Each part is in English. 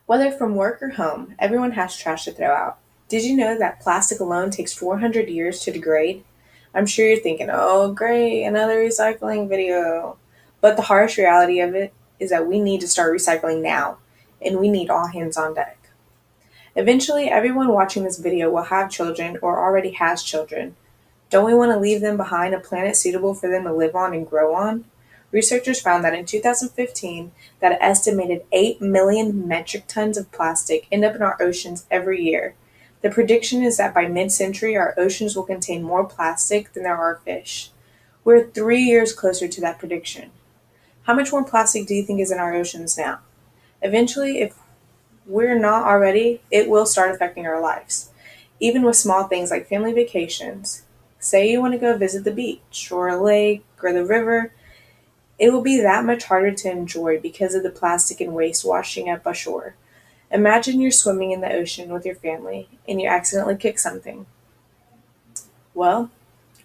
Whether from work or home, everyone has trash to throw out. Did you know that plastic alone takes 400 years to degrade? I'm sure you're thinking, oh, great, another recycling video. But the harsh reality of it is that we need to start recycling now, and we need all hands on deck. Eventually, everyone watching this video will have children or already has children. Don't we want to leave them behind a planet suitable for them to live on and grow on? Researchers found that in 2015 that an estimated 8 million metric tons of plastic end up in our oceans every year. The prediction is that by mid-century our oceans will contain more plastic than there are fish. We're 3 years closer to that prediction. How much more plastic do you think is in our oceans now? Eventually, if we're not already, it will start affecting our lives. Even with small things like family vacations. Say you want to go visit the beach or a lake or the river, it will be that much harder to enjoy because of the plastic and waste washing up ashore. Imagine you're swimming in the ocean with your family and you accidentally kick something. Well,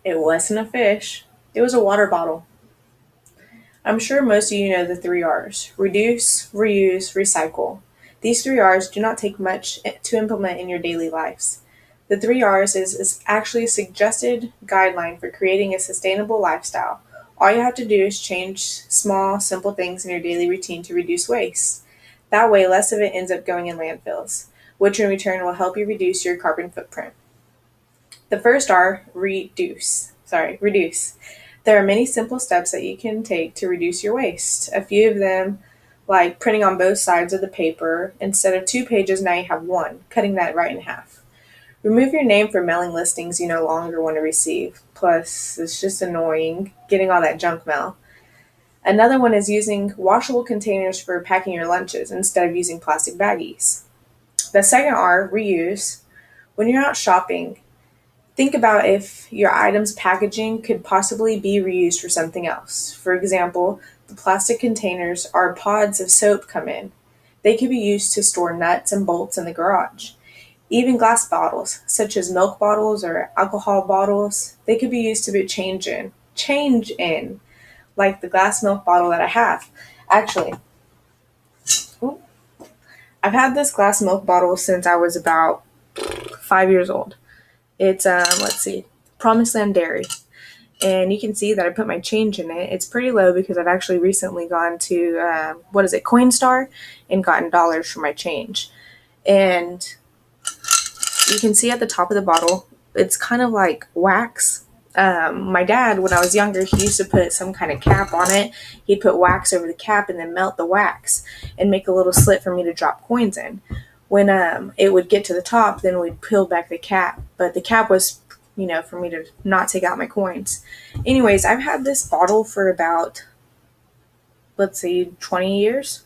it wasn't a fish, it was a water bottle. I'm sure most of you know the 3 R's: reduce, reuse, recycle. These 3 R's do not take much to implement in your daily lives. The 3 R's is actually a suggested guideline for creating a sustainable lifestyle. All you have to do is change small, simple things in your daily routine to reduce waste. That way, less of it ends up going in landfills, which in return will help you reduce your carbon footprint. The first R, reduce. There are many simple steps that you can take to reduce your waste. A few of them, like printing on both sides of the paper. Instead of 2 pages, now you have one, cutting that right in half. Remove your name from mailing listings you no longer want to receive. Plus, it's just annoying getting all that junk mail. Another one is using washable containers for packing your lunches instead of using plastic baggies. The second R, reuse. When you're out shopping, think about if your item's packaging could possibly be reused for something else. For example, the plastic containers our pods of soap come in. They could be used to store nuts and bolts in the garage. Even glass bottles, such as milk bottles or alcohol bottles, they could be used to be change in, like the glass milk bottle that I have. Actually, I've had this glass milk bottle since I was about 5 years old. It's, let's see, Promised Land Dairy. And you can see that I put my change in it. It's pretty low because I've actually recently gone to, Coinstar, and gotten dollars for my change. And you can see at the top of the bottle, it's kind of like wax. My dad, when I was younger, he used to put some kind of cap on it. He'd put wax over the cap and then melt the wax and make a little slit for me to drop coins in. When it would get to the top, then we'd peel back the cap. But the cap was, for me to not take out my coins. Anyways, I've had this bottle for about, 20 years.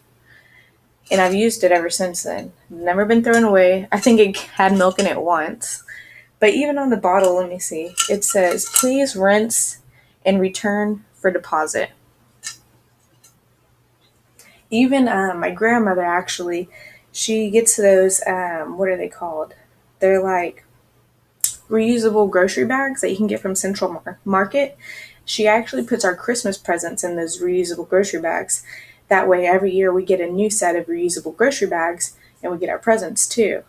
And I've used it ever since then. Never been thrown away. I think it had milk in it once. But even on the bottle, let me see. It says, please rinse and return for deposit. Even my grandmother, actually, she gets those, what are they called? They're like reusable grocery bags that you can get from Central Market. She actually puts our Christmas presents in those reusable grocery bags. That way, every year we get a new set of reusable grocery bags, and we get our presents too.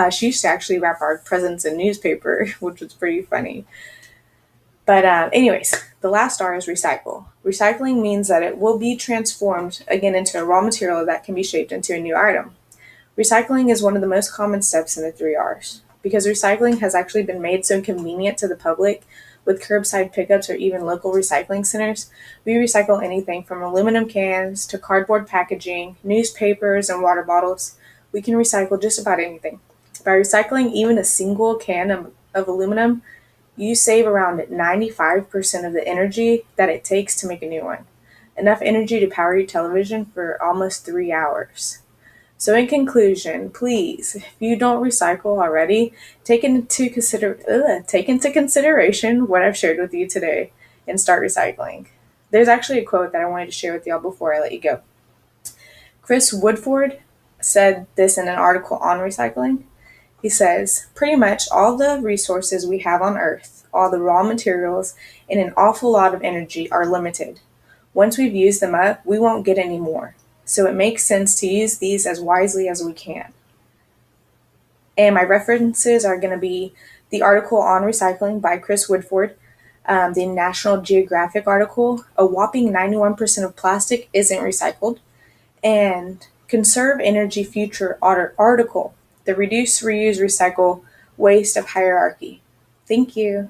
She used to actually wrap our presents in newspaper, which was pretty funny. But anyways, the last R is recycle. Recycling means that it will be transformed again into a raw material that can be shaped into a new item. Recycling is one of the most common steps in the 3 R's. Because recycling has actually been made so convenient to the public with curbside pickups or even local recycling centers, we recycle anything from aluminum cans to cardboard packaging, newspapers, and water bottles. We can recycle just about anything. By recycling even a single can of aluminum, you save around 95% of the energy that it takes to make a new one. Enough energy to power your television for almost 3 hours. So in conclusion, please, if you don't recycle already, take into consideration what I've shared with you today and start recycling. There's actually a quote that I wanted to share with y'all before I let you go. Chris Woodford said this in an article on recycling. He says, pretty much all the resources we have on Earth, all the raw materials, and an awful lot of energy are limited. Once we've used them up, we won't get any more. So it makes sense to use these as wisely as we can. And my references are going to be the article on recycling by Chris Woodford, the National Geographic article, a whopping 91% of plastic isn't recycled, and Conserve Energy Future article, the Reduce, Reuse, Recycle Waste of Hierarchy. Thank you.